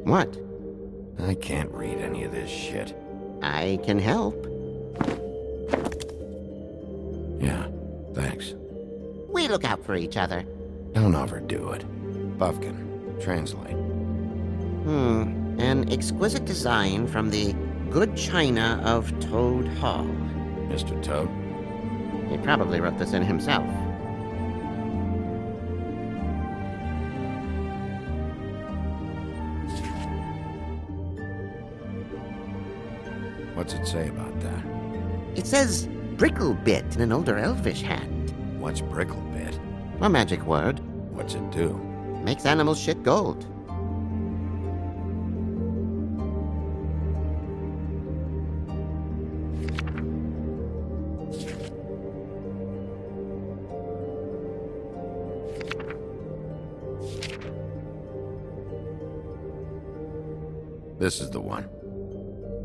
What? I can't read any of this shit. I can help. Yeah, thanks. We look out for each other. Don't overdo it. Buffkin, translate. An exquisite design from the good china of Toad Hall. Mr. Toad? He probably wrote this in himself. What's it say about that? It says Bricklebit in an older elvish hand. What's Bricklebit? A magic word. What's it do? Makes animals shit gold. This is the one.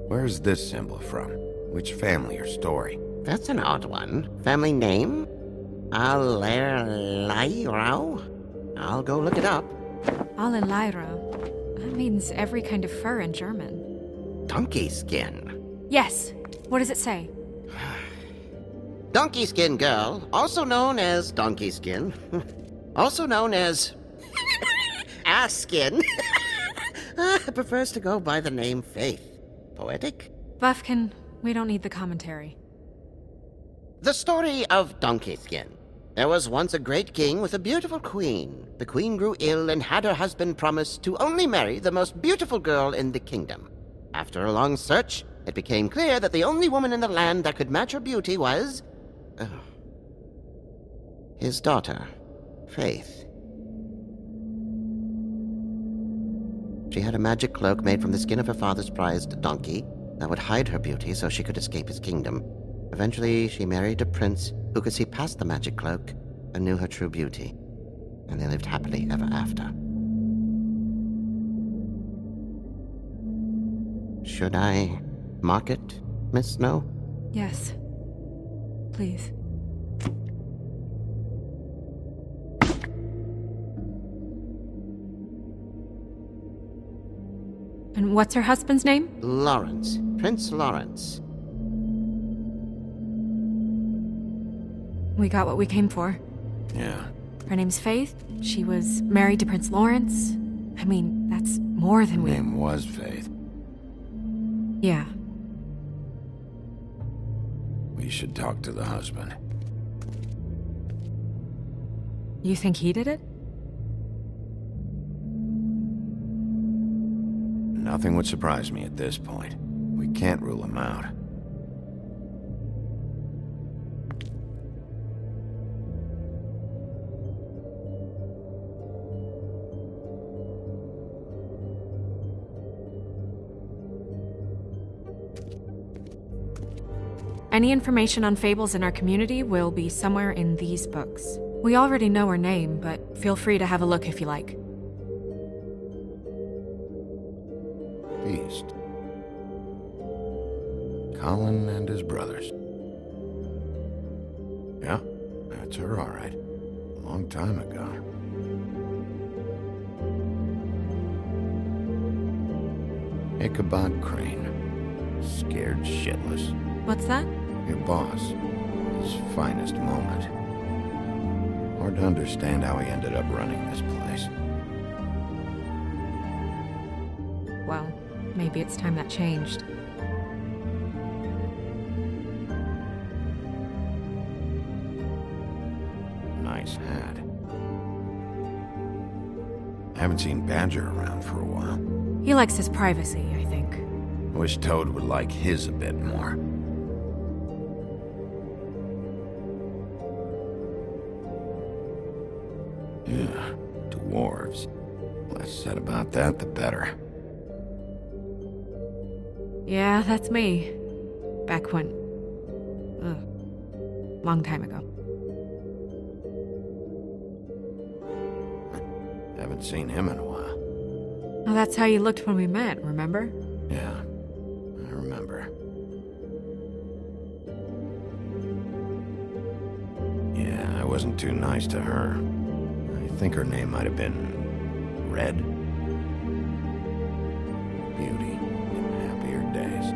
Where's this symbol from? Which family or story? That's an odd one. Family name? Allerleirauh? I'll go look it up. Allerleirauh. That means every kind of fur in German. Donkey skin. Yes. What does it say? Donkey skin girl, also known as donkey skin. Also known as ass skin. Prefers to go by the name Faith. Poetic? Buffkin, we don't need the commentary. The story of Donkey Skin. There was once a great king with a beautiful queen. The queen grew ill and had her husband promise to only marry the most beautiful girl in the kingdom. After a long search, it became clear that the only woman in the land that could match her beauty was... his daughter, Faith. She had a magic cloak made from the skin of her father's prized donkey that would hide her beauty so she could escape his kingdom. Eventually, she married a prince who could see past the magic cloak and knew her true beauty. And they lived happily ever after. Should I mark it, Miss Snow? Yes. Please. And what's her husband's name? Lawrence. Prince Lawrence. We got what we came for. Yeah. Her name's Faith. She was married to Prince Lawrence. I mean, that's more than we... Name was Faith. Yeah. We should talk to the husband. You think he did it? Nothing would surprise me at this point. We can't rule him out. Any information on fables in our community will be somewhere in these books. We already know her name, but feel free to have a look if you like. Beast. Colin and his brothers. Yeah, that's her, all right. A long time ago. Ichabod Crane. Scared shitless. What's that? Your boss. His finest moment. Hard to understand how he ended up running this place. Well, maybe it's time that changed. Nice hat. I haven't seen Badger around for a while. He likes his privacy, I think. Wish Toad would like his a bit more. Yeah, dwarves. Less said about that, the better. Yeah, that's me. Back when... long time ago. Haven't seen him in a while. Well, that's how you looked when we met, remember? Yeah, I remember. Yeah, I wasn't too nice to her. I think her name might have been Red. beauty in happier days.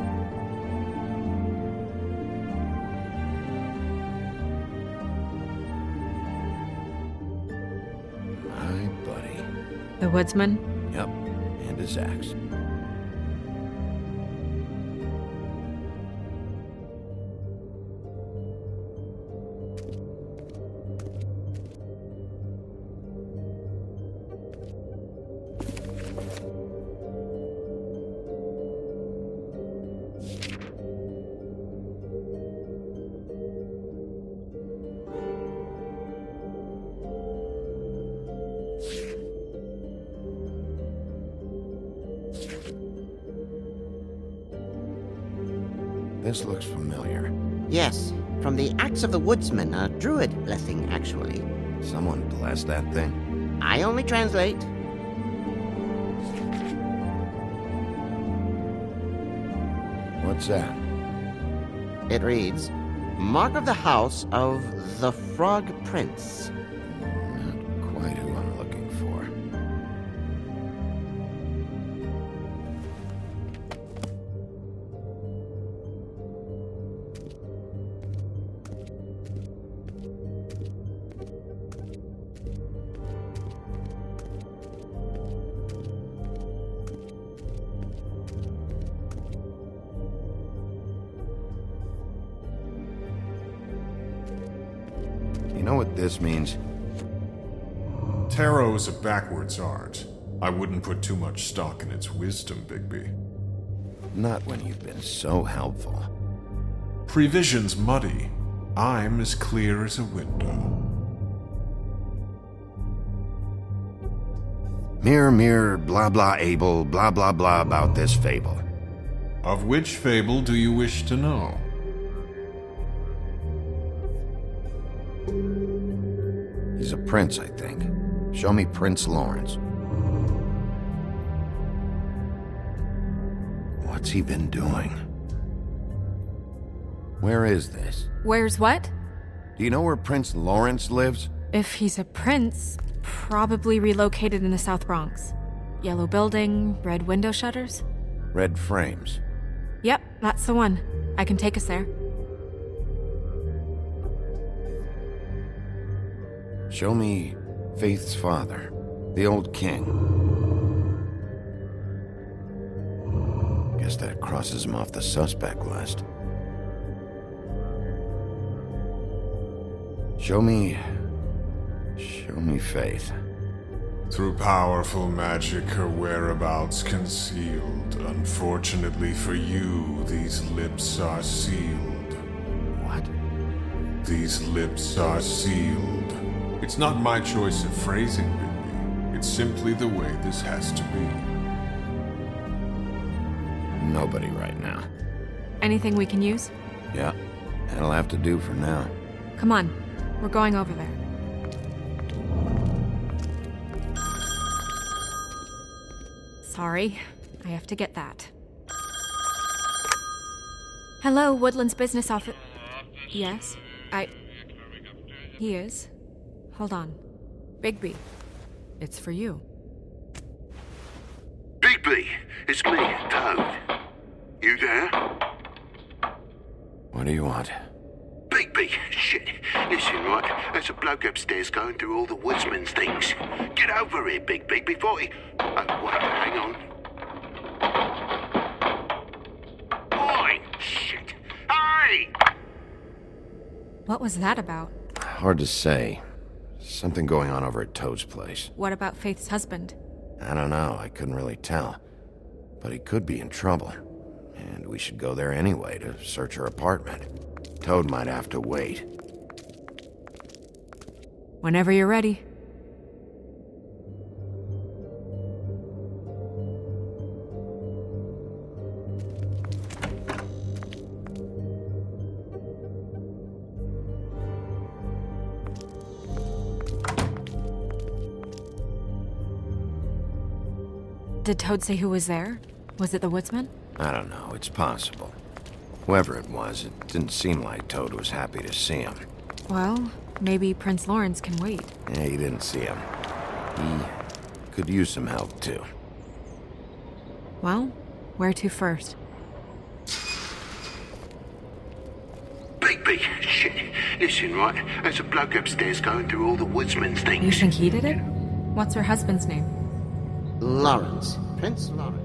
My buddy. The woodsman? Yep, and his axe. This looks familiar. Yes, from the Axe of the Woodsman, a druid blessing, actually. Someone blessed that thing? I only translate. What's that? It reads, Mark of the House of the Frog Prince. Not quite who I'm looking for. You know what this means? Tarot is a backwards art. I wouldn't put too much stock in its wisdom, Bigby. Not when you've been so helpful. Prevision's muddy. I'm as clear as a window. Mirror, mirror, blah blah able, blah blah blah about this fable. Of which fable do you wish to know? He's a prince, I think. Show me Prince Lawrence. What's he been doing? Where is this? Where's what? Do you know where Prince Lawrence lives? If he's a prince, probably relocated in the South Bronx. Yellow building, red window shutters? Red frames. Yep, that's the one. I can take us there. Show me Faith's father, the old king. Guess that crosses him off the suspect list. Show me Faith. Through powerful magic, her whereabouts concealed. Unfortunately for you, these lips are sealed. What? These lips are sealed. It's not my choice of phrasing, Bigby. It's simply the way this has to be. Nobody right now. Anything we can use? Yeah, that'll have to do for now. Come on, we're going over there. Sorry, I have to get that. Hello, Woodland's business office. Yes, He is. Hold on. Bigby, it's for you. Bigby, it's me, Toad. You there? What do you want? Bigby, shit. Listen, right, there's a bloke upstairs going through all the woodsman's things. Get over here, Bigby, before he... Oh, wait, hang on. Oi, shit. Hey! What was that about? Hard to say. Something going on over at Toad's place. What about Faith's husband? I don't know, I couldn't really tell. But he could be in trouble. And we should go there anyway to search her apartment. Toad might have to wait. Whenever you're ready. Did Toad say who was there? Was it the woodsman? I don't know, it's possible. Whoever it was, it didn't seem like Toad was happy to see him. Well, maybe Prince Lawrence can wait. Yeah, he didn't see him. He could use some help, too. Well, Where to first? Big, shit. Listen, right? There's a bloke upstairs going through all the woodsman's things. You think he did it? What's her husband's name? Lawrence. Prince Lawrence.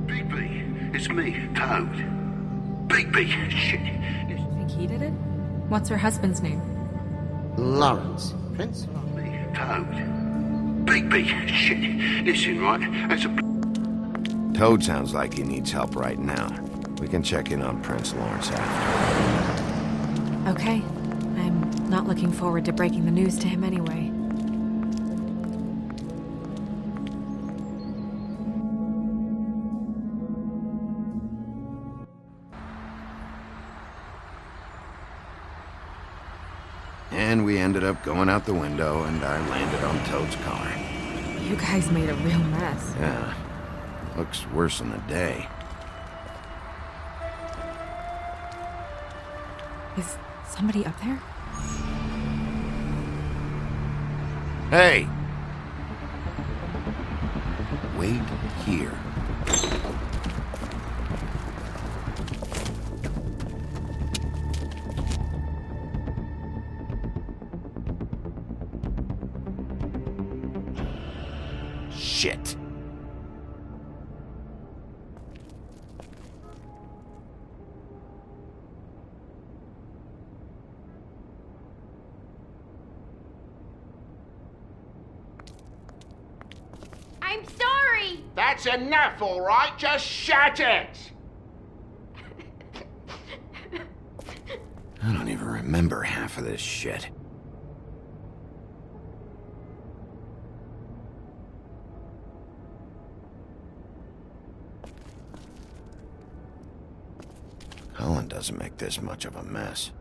Big, it's me, Toad. Big, shit. You think he did it? What's her husband's name? Lawrence. Prince Lawrence. Me, Toad. Big, shit. Listen, right? There's a... Toad sounds like he needs help right now. We can check in on Prince Lawrence after. Okay. I'm not looking forward to breaking the news to him anyway. And we ended up going out the window, and I landed on Toad's car. You guys made a real mess. Yeah, looks worse than the day. Is somebody up there? Hey! Wait here. Shit. I'm sorry! That's enough, all right? Just shut it! I don't even remember half of this shit. Colin doesn't make this much of a mess.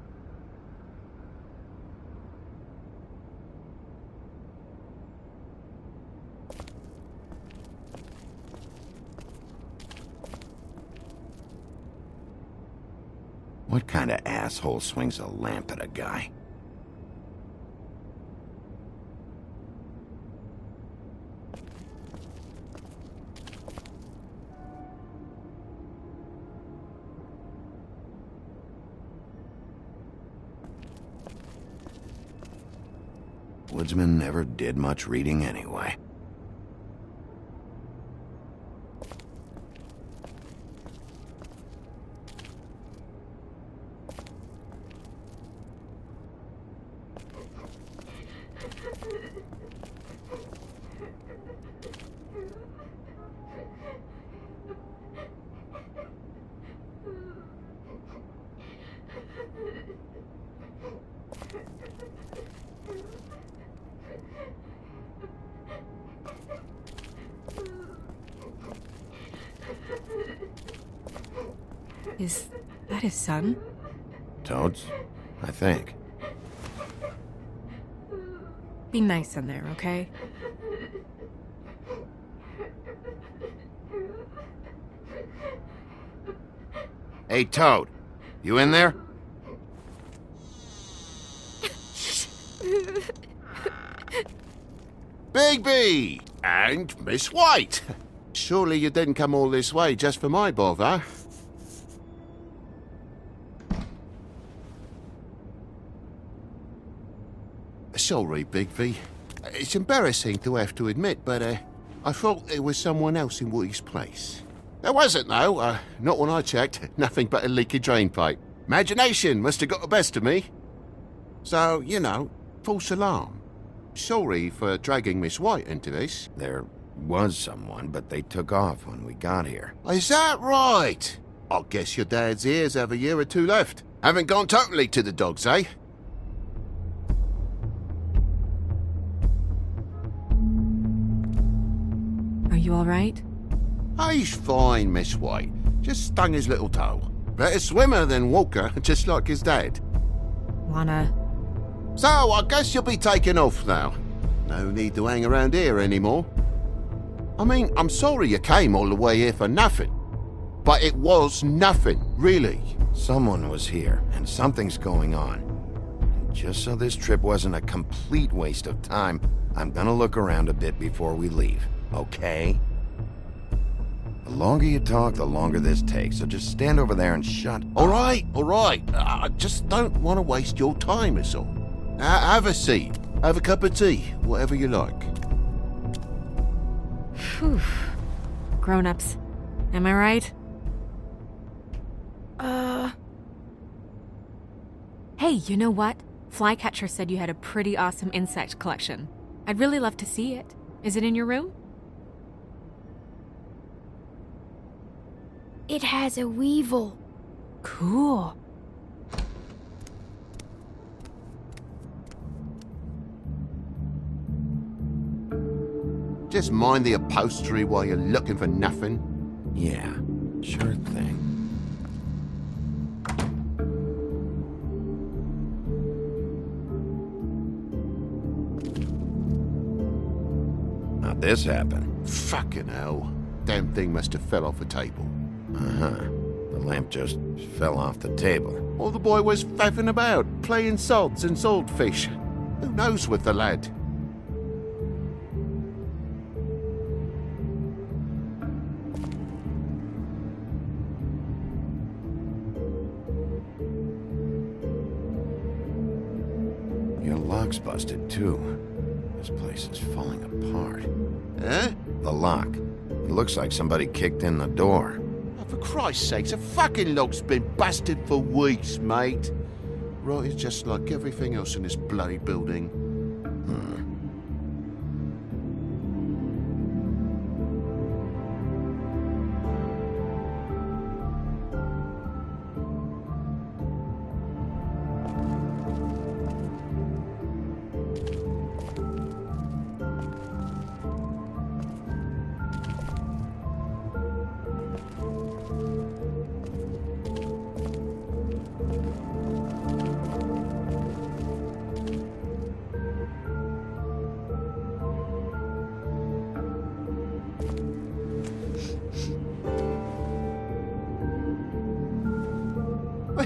What kind of asshole swings a lamp at a guy? Woodsman never did much reading anyway. Is that his son? Toads? I think. Be nice in there, okay? Hey, Toad. You in there? Bigby! And Miss White! Surely you didn't come all this way just for my bother? Sorry, Bigby. It's embarrassing to have to admit, but I thought there was someone else in Woody's place. There wasn't, though. Not when I checked. Nothing but a leaky drain pipe. Imagination must have got the best of me. So, you know, false alarm. Sorry for dragging Miss White into this. There was someone, but they took off when we got here. Is that right? I guess your dad's ears have a year or two left. Haven't gone totally to the dogs, eh? Are you alright? He's fine, Miss White. Just stung his little toe. Better swimmer than walker, just like his dad. Wanna... So, I guess you'll be taking off now. No need to hang around here anymore. I mean, I'm sorry you came all the way here for nothing. But it was nothing, really. Someone was here, and something's going on. And just so this trip wasn't a complete waste of time, I'm gonna look around a bit before we leave, okay? The longer you talk, the longer this takes, so just stand over there and shut All right. I just don't want to waste your time, is all. Have a seat. Have a cup of tea. Whatever you like. Phew. Grown-ups. Am I right? Hey, you know what? Flycatcher said you had a pretty awesome insect collection. I'd really love to see it. Is it in your room? It has a weevil. Cool. Just mind the upholstery while you're looking for nothing. Yeah, sure thing. How'd this happen? Fucking hell. Damn thing must have fell off a table. Uh-huh. The lamp just fell off the table. Or the boy was faffing about, playing sods and swordfish. Who knows with the lad? Your lock's busted, too. This place is falling apart. Eh? The lock. It looks like somebody kicked in the door. Oh, for Christ's sakes, a fucking lock's been busted for weeks, mate. Right, it's just like everything else in this bloody building.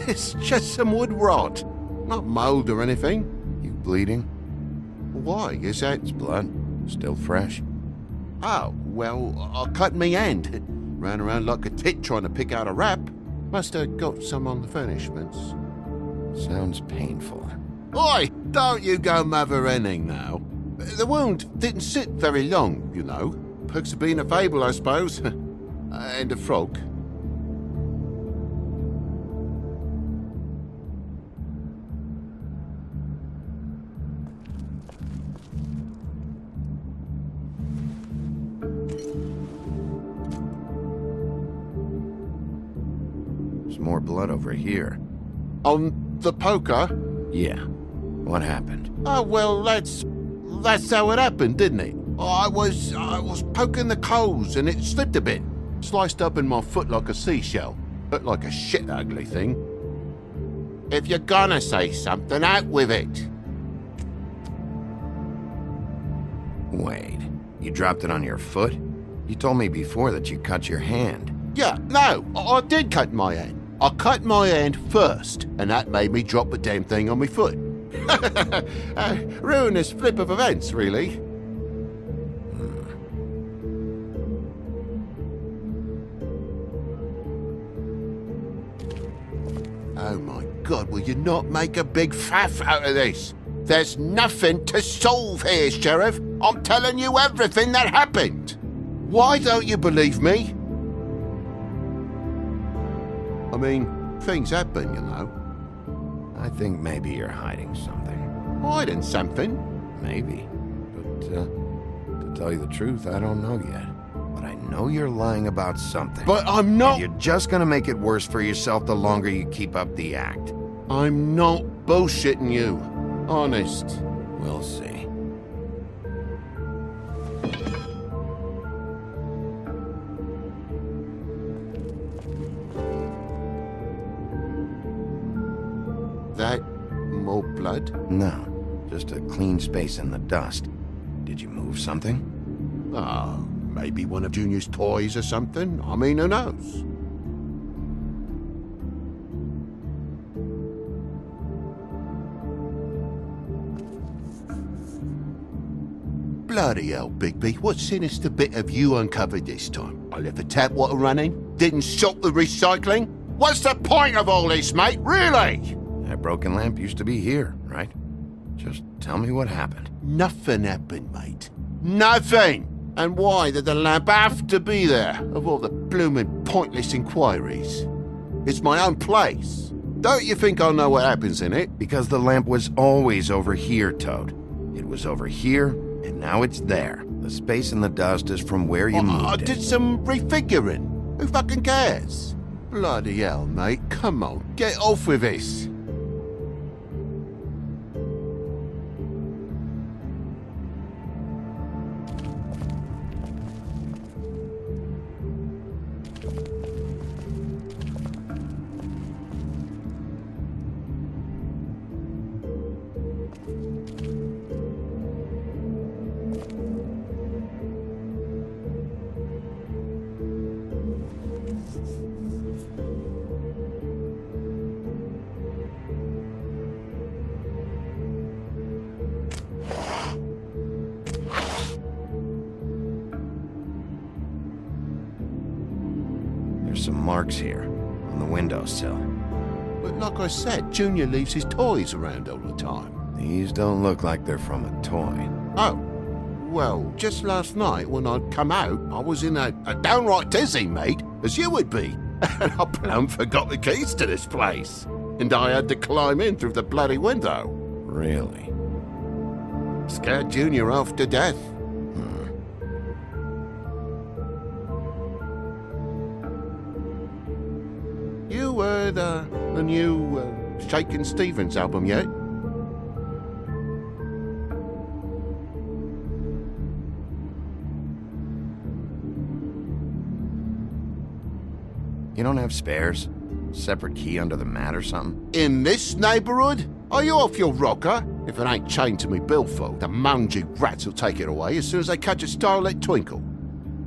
It's just some wood rot. Not mold or anything. You bleeding? Why? Is that... It's blood. Still fresh. Oh, well, I cut me hand. Ran around like a tit trying to pick out a wrap. Must have got some on the furnishments. Sounds painful. Oi! Don't you go mother-henning now. The wound didn't sit very long, you know. Perks of being a fable, I suppose. And a frog. There's more blood over here. On the poker? Yeah. What happened? Oh, well, that's how it happened, didn't it? I was poking the coals and it slipped a bit. Sliced up in my foot like a seashell. Looked like a shit ugly thing. If you're gonna say something, out with it. Wait. You dropped it on your foot? You told me before that you cut your hand. Yeah, no, I did cut my hand. I cut my hand first, and that made me drop the damn thing on my foot. Ruinous flip of events, really. Oh my God, will you not make a big faff out of this? There's nothing to solve here, Sheriff. I'm telling you everything that happened. Why don't you believe me? I mean, things happen, you know. I think maybe you're hiding something. Hiding something? Maybe. But, to tell you the truth, I don't know yet. But I know you're lying about something. But I'm not... And you're just gonna make it worse for yourself the longer you keep up the act. I'm not bullshitting you. Honest. We'll see. That more blood? No, just a clean space in the dust. Did you move something? Oh, maybe one of Junior's toys or something. I mean, who knows? Bloody hell, Bigby. What sinister bit have you uncovered this time? I left the tap water running, didn't stop the recycling. What's the point of all this, mate, really? That broken lamp used to be here, right? Just tell me what happened. Nothing happened, mate. Nothing! And why did the lamp have to be there, of all the bloomin' pointless inquiries? It's my own place. Don't you think I know what happens in it? Because the lamp was always over here, Toad. It was over here, and now it's there. The space in the dust is from where you moved I it. did some refiguring. Who fucking cares? Bloody hell, mate. Come on, get off with this. There's some marks here, on the windowsill. But like I said, Junior leaves his toys around all the time. These don't look like they're from a toy. Oh, well, just last night when I'd come out, I was in a downright dizzy, mate, as you would be. And I plumb forgot the keys to this place. And I had to climb in through the bloody window. Really? Scared Junior off to death. You heard the new Shakin' Stevens album yet? You don't have spares? Separate key under the mat or something? In this neighbourhood? Are you off your rocker? If it ain't chained to me billfold, the mangy rats will take it away as soon as they catch a starlit twinkle.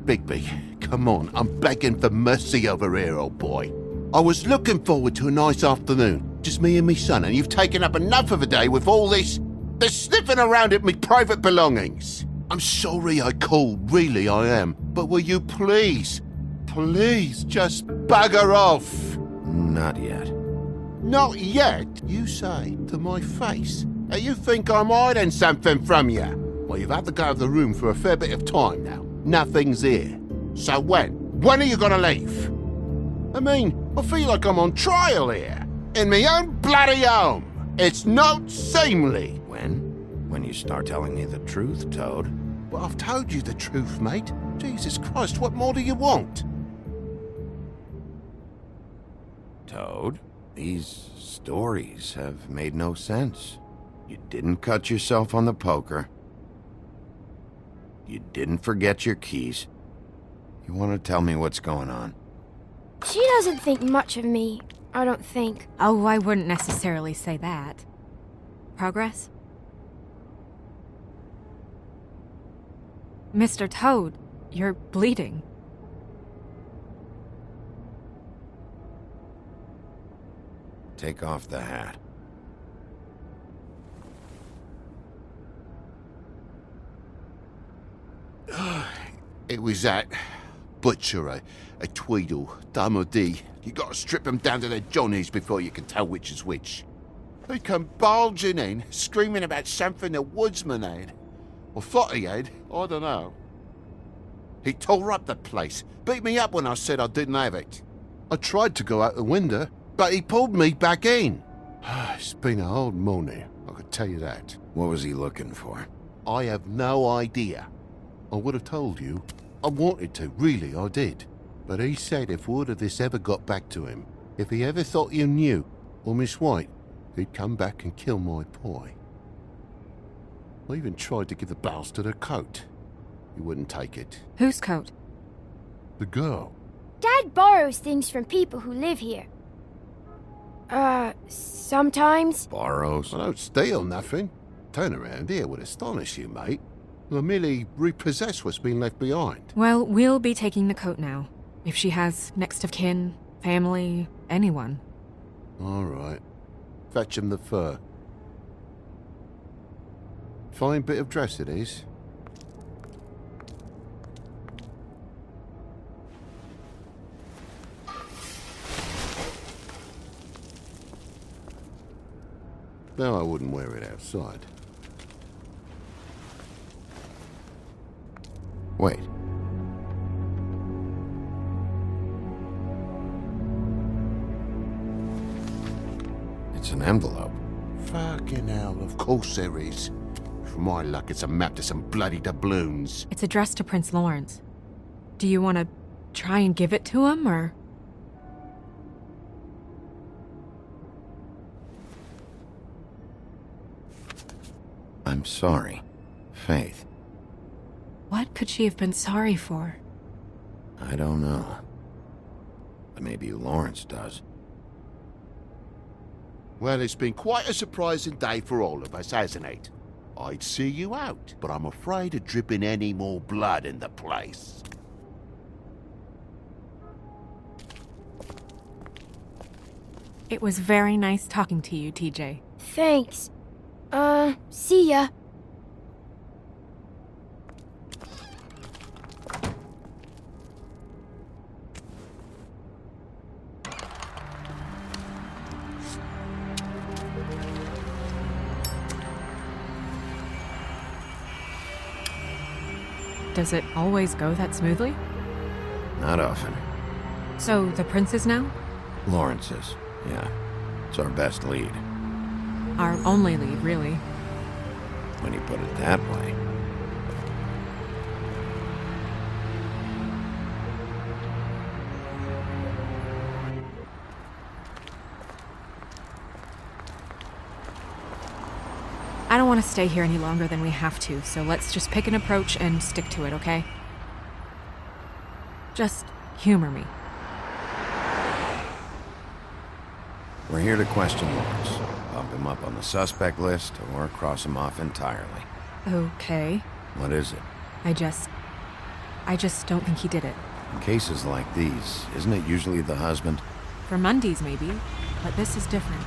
Bigby, come on, I'm begging for mercy over here, old boy. I was looking forward to a nice afternoon, just me and me son, and you've taken up enough of a day with all this sniffing around at me private belongings. I'm sorry I called, really I am, but will you please just bugger off? Not yet. Not yet, you say, to my face. You think I'm hiding something from you? Well, you've had to go out of the room for a fair bit of time now. Nothing's here. So when? When are you gonna leave? I mean, I feel like I'm on trial here. In my own bloody home. It's not seemly. When? When you start telling me the truth, Toad. But I've told you the truth, mate. Jesus Christ, what more do you want? Toad, these stories have made no sense. You didn't cut yourself on the poker. You didn't forget your keys. You want to tell me what's going on? She doesn't think much of me, I don't think. Oh, I wouldn't necessarily say that. Progress? Mr. Toad, you're bleeding. Take off the hat. It was that butcher, a Tweedle, Dum or D. You gotta strip them down to their johnnies before you can tell which is which. They come bulging in, screaming about something the woodsman had. Or thought he had, I don't know. He tore up the place, beat me up when I said I didn't have it. I tried to go out the window, but he pulled me back in. It's been a hard morning, I could tell you that. What was he looking for? I have no idea. I would have told you. I wanted to, really, I did. But he said if word of this ever got back to him, if he ever thought you knew, or Miss White, he'd come back and kill my boy. I even tried to give the bastard a coat. He wouldn't take it. Whose coat? The girl. Dad borrows things from people who live here. Sometimes. Borrows? I don't steal nothing. Turn around here would astonish you, mate. I merely repossess what's been left behind. Well, we'll be taking the coat now. If she has next of kin, family, anyone. All right. Fetch him the fur. Fine bit of dress it is. though I wouldn't wear it outside. Wait. It's an envelope. Fucking hell, of course there is. For my luck, it's a map to some bloody doubloons. It's addressed to Prince Lawrence. Do you want to try and give it to him, or...? I'm sorry, Faith. What could she have been sorry for? I don't know. But maybe Lawrence does. Well, it's been quite a surprising day for all of us, hasn't it? I'd see you out, but I'm afraid of dripping any more blood in the place. It was very nice talking to you, TJ. Thanks. See ya. Does it always go that smoothly? Not often. So, the prince is now? Lawrence is, yeah. It's our best lead. Our only lead, really. When you put it that way. I don't want to stay here any longer than we have to, so let's just pick an approach and stick to it, okay? Just humor me. We're here to question Lawrence. Bump him up on the suspect list or cross him off entirely. Okay. What is it? I just don't think he did it. In cases like these, isn't it usually the husband? For Mundy's, maybe, but this is different.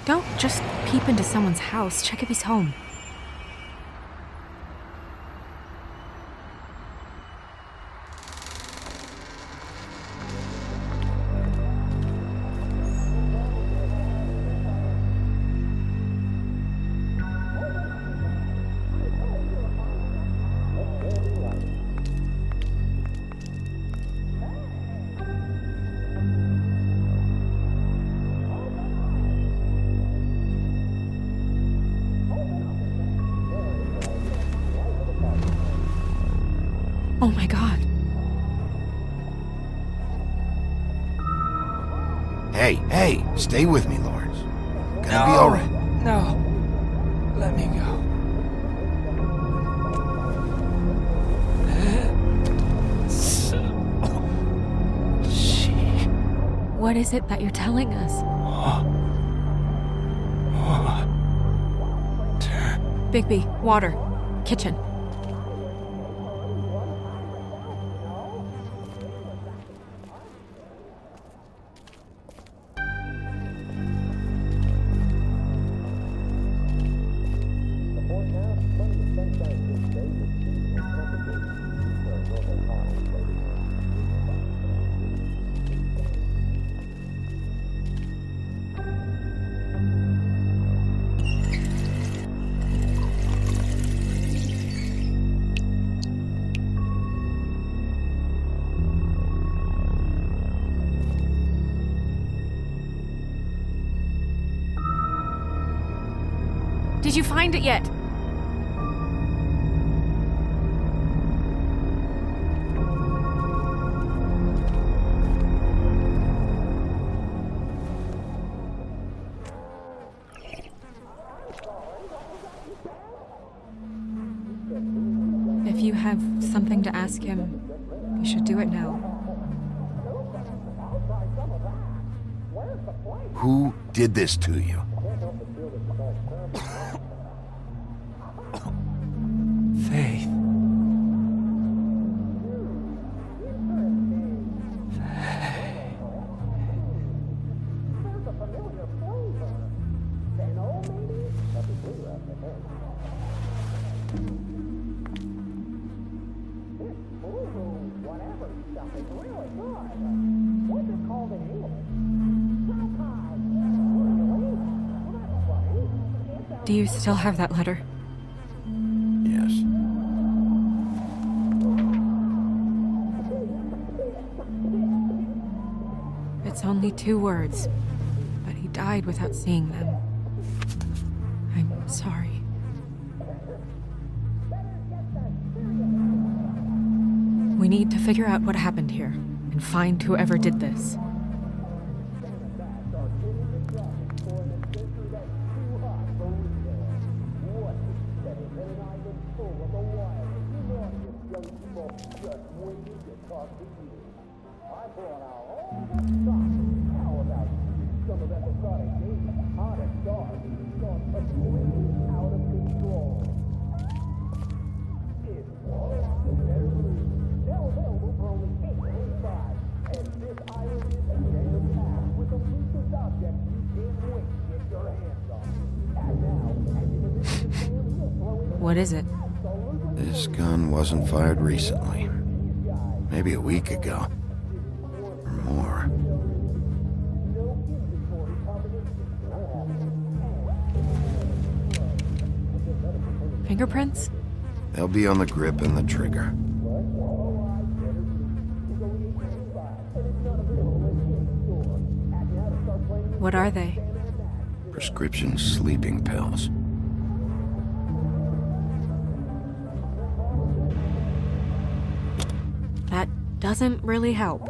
Don't just peep into someone's house. Check if he's home. Oh my god. Hey, stay with me, Lawrence. Gonna be alright. No. Let me go. What is it that you're telling us? Bigby, water. Kitchen. Did you find it yet? If you have something to ask him, you should do it now. Who did this to you? Faith. Do you still have that letter? Yes. It's only 2 words, but he died without seeing them. I'm sorry. We need to figure out what happened here and find whoever did this. What is it? This gun wasn't fired recently. Maybe a week ago. Or more. Fingerprints? They'll be on the grip and the trigger. What are they? Prescription sleeping pills. That doesn't really help.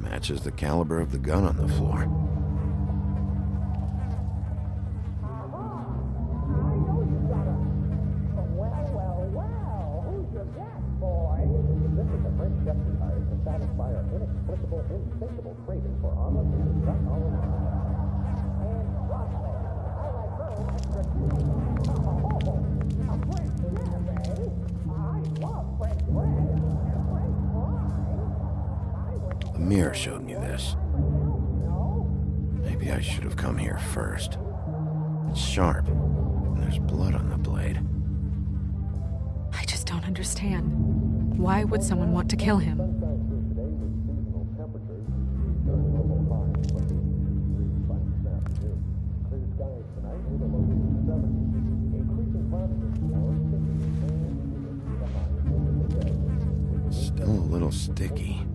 Matches the caliber of the gun on the floor. The mirror showed me this. Maybe I should have come here first. It's sharp, and there's blood on the blade. I just don't understand. Why would someone want to kill him? Still a little sticky.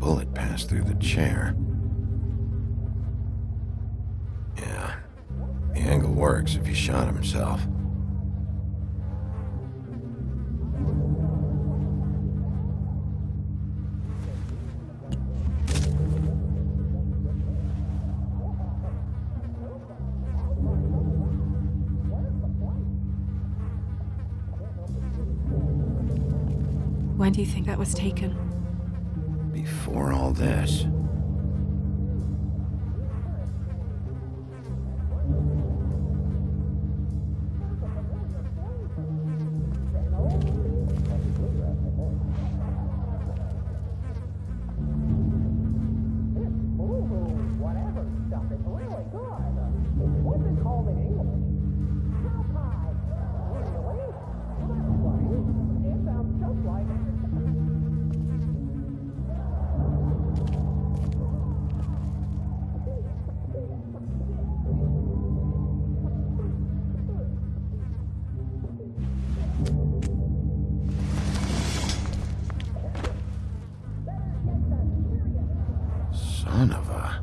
Bullet passed through the chair. Yeah, the angle works if he shot himself. When do you think that was taken? Before all this. Son of a...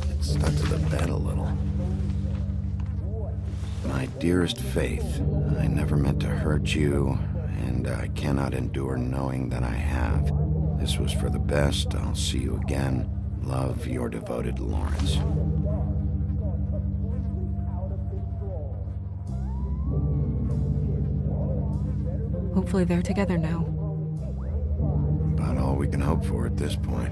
It stuck to the bed a little. My dearest Faith, I never meant to hurt you, and I cannot endure knowing that I have. This was for the best. I'll see you again. Love, your devoted Lawrence. Hopefully they're together now. About all we can hope for at this point.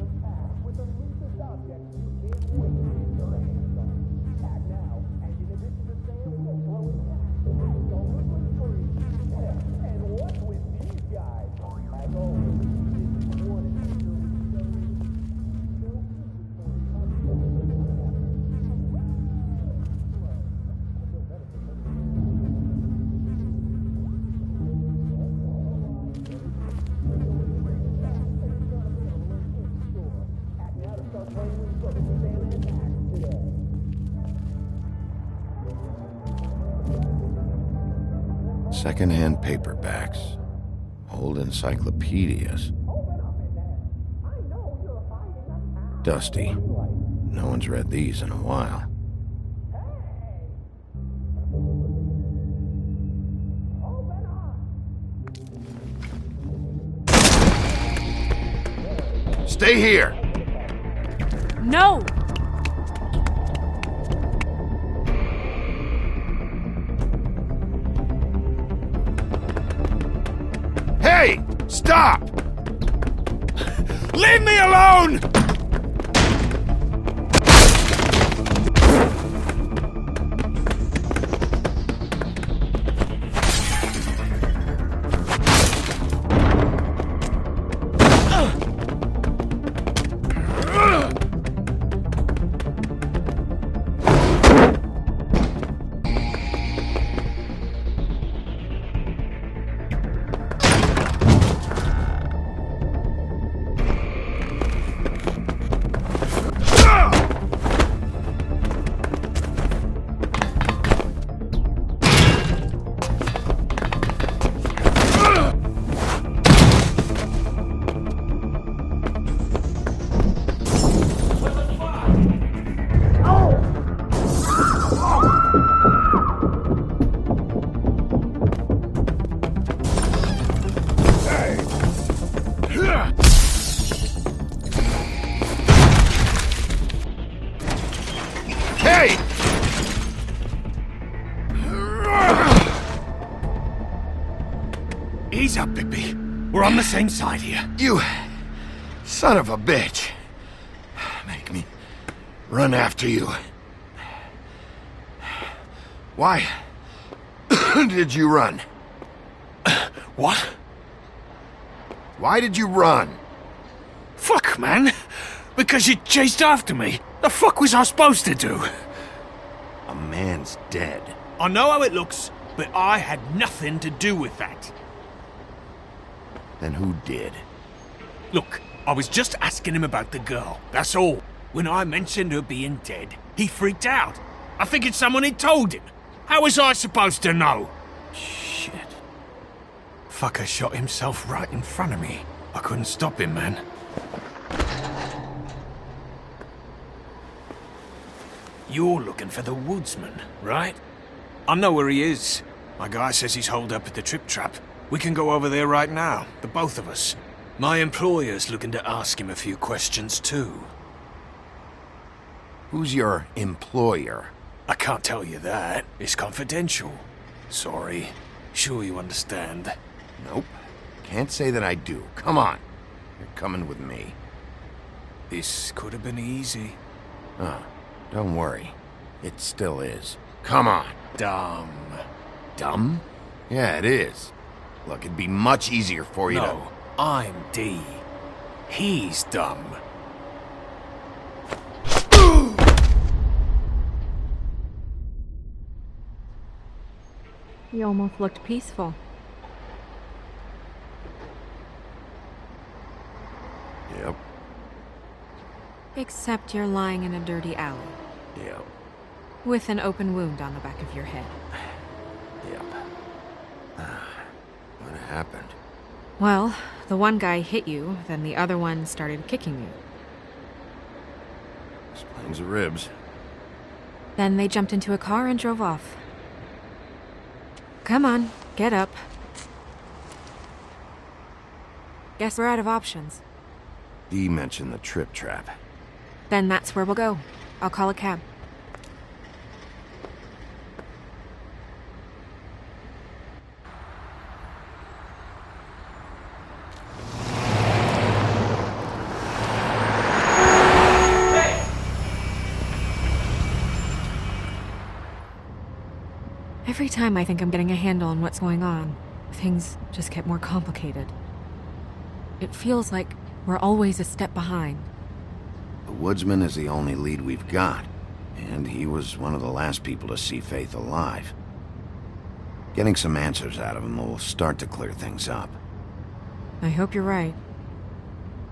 Second-hand paperbacks, old encyclopedias. Dusty. No one's read these in a while. Stay here! No! Hey! Stop! Leave me alone! Hey! Ease up, Bigby. We're on the same side here. You son of a bitch. Make me run after you. Why did you run? What? Why did you run? Fuck, man. Because you chased after me. The fuck was I supposed to do? A man's dead. I know how it looks, but I had nothing to do with that. Then who did? Look, I was just asking him about the girl, that's all. When I mentioned her being dead, he freaked out. I figured someone had told him. How was I supposed to know? Shit. Fucker shot himself right in front of me. I couldn't stop him, man. You're looking for the woodsman, right? I know where he is. My guy says he's holed up at the Trip Trap. We can go over there right now, the both of us. My employer's looking to ask him a few questions, too. Who's your employer? I can't tell you that. It's confidential. Sorry. Sure you understand. Nope. Can't say that I do. Come on. You're coming with me. This could have been easy. Oh, don't worry. It still is. Come on. Dumb. Dumb? Yeah, it is. Look, it'd be much easier for you No, I'm D. He's dumb. You almost looked peaceful. to... Yep. Except you're lying in a dirty alley. Yep. With an open wound on the back of your head. Yep. What happened? Well, the one guy hit you, then the other one started kicking you. Explains the ribs. Then they jumped into a car and drove off. Come on, get up. Guess we're out of options. Dee mentioned the trip trap. Then that's where we'll go. I'll call a cab. Every time I think I'm getting a handle on what's going on, things just get more complicated. It feels like we're always a step behind. The woodsman is the only lead we've got, and he was one of the last people to see Faith alive. Getting some answers out of him will start to clear things up. I hope you're right.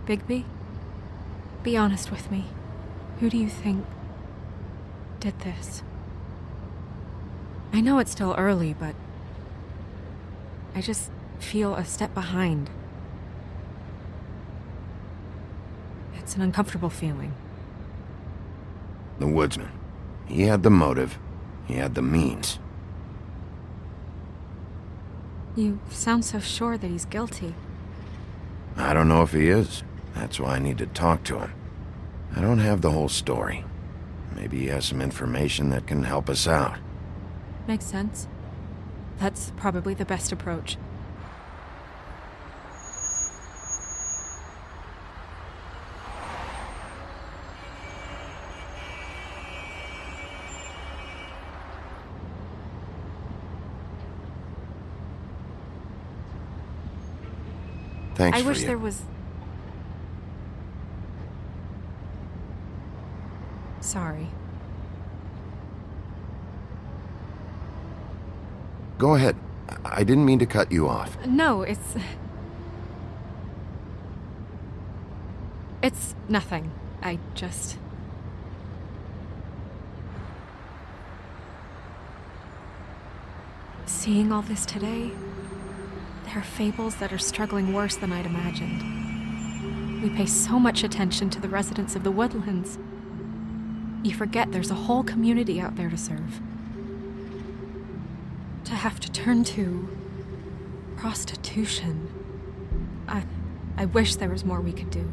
Bigby, be honest with me. Who do you think did this? I know it's still early, but I just feel a step behind. It's an uncomfortable feeling. The woodsman. He had the motive. He had the means. You sound so sure that he's guilty. I don't know if he is. That's why I need to talk to him. I don't have the whole story. Maybe he has some information that can help us out. Makes sense. That's probably the best approach. Thanks I for wish you. there was... Sorry. Go ahead. I didn't mean to cut you off. No, It's nothing. I just... Seeing all this today, there are fables that are struggling worse than I'd imagined. We pay so much attention to the residents of the woodlands. You forget there's a whole community out there to serve. To have to turn to prostitution. I wish there was more we could do.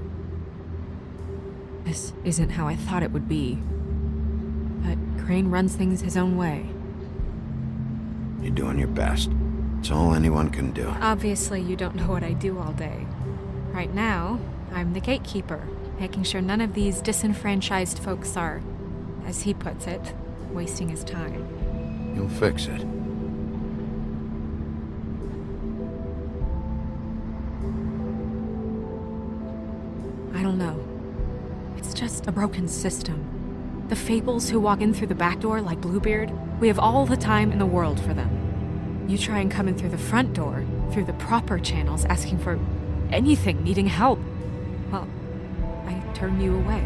This isn't how I thought it would be. But Crane runs things his own way. You're doing your best. It's all anyone can do. Obviously, you don't know what I do all day. Right now, I'm the gatekeeper, making sure none of these disenfranchised folks are, as he puts it, wasting his time. You'll fix it. I don't know. It's just a broken system. The fables who walk in through the back door like Bluebeard, we have all the time in the world for them. You try and come in through the front door, through the proper channels, asking for anything, needing help. Well, I turn you away.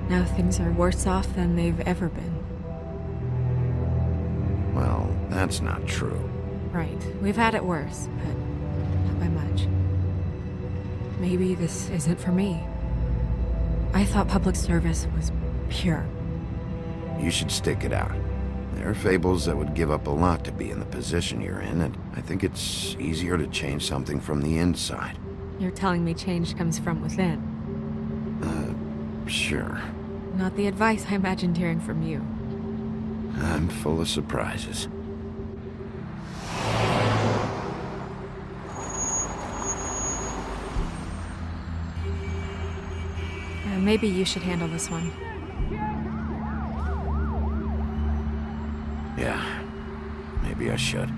Now things are worse off than they've ever been. Well, that's not true. Right. We've had it worse, but not by much. Maybe this isn't for me. I thought public service was pure. You should stick it out. There are fables that would give up a lot to be in the position you're in, and I think it's easier to change something from the inside. You're telling me change comes from within. Sure. Not the advice I imagined hearing from you. I'm full of surprises. Maybe you should handle this one. Yeah, maybe I should.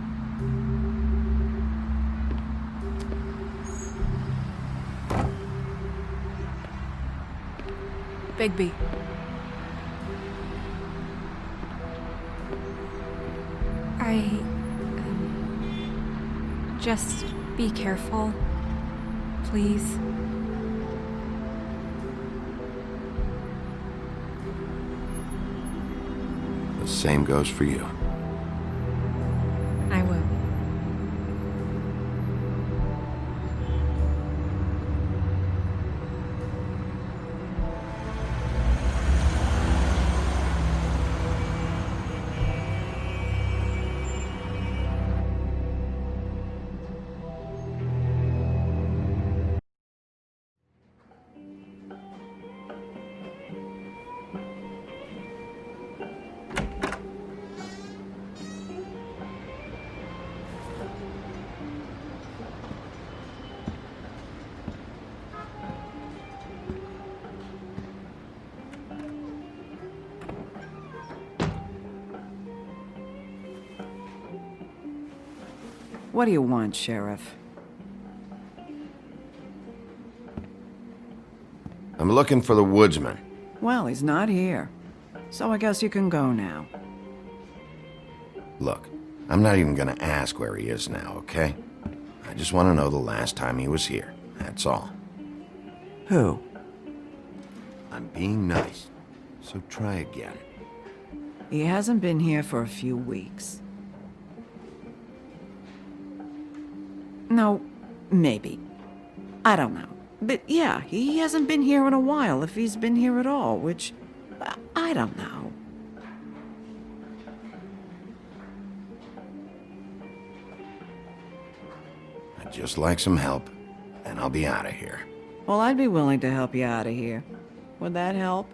Bigby. Just be careful, please. The same goes for you. I will. What do you want, Sheriff? I'm looking for the woodsman. Well, he's not here. So I guess you can go now. Look, I'm not even gonna ask where he is now, okay? I just want to know the last time he was here. That's all. Who? I'm being nice, so try again. He hasn't been here for a few weeks. No, maybe. I don't know. But yeah, he hasn't been here in a while, if he's been here at all, which... I don't know. I'd just like some help, and I'll be out of here. Well, I'd be willing to help you out of here. Would that help?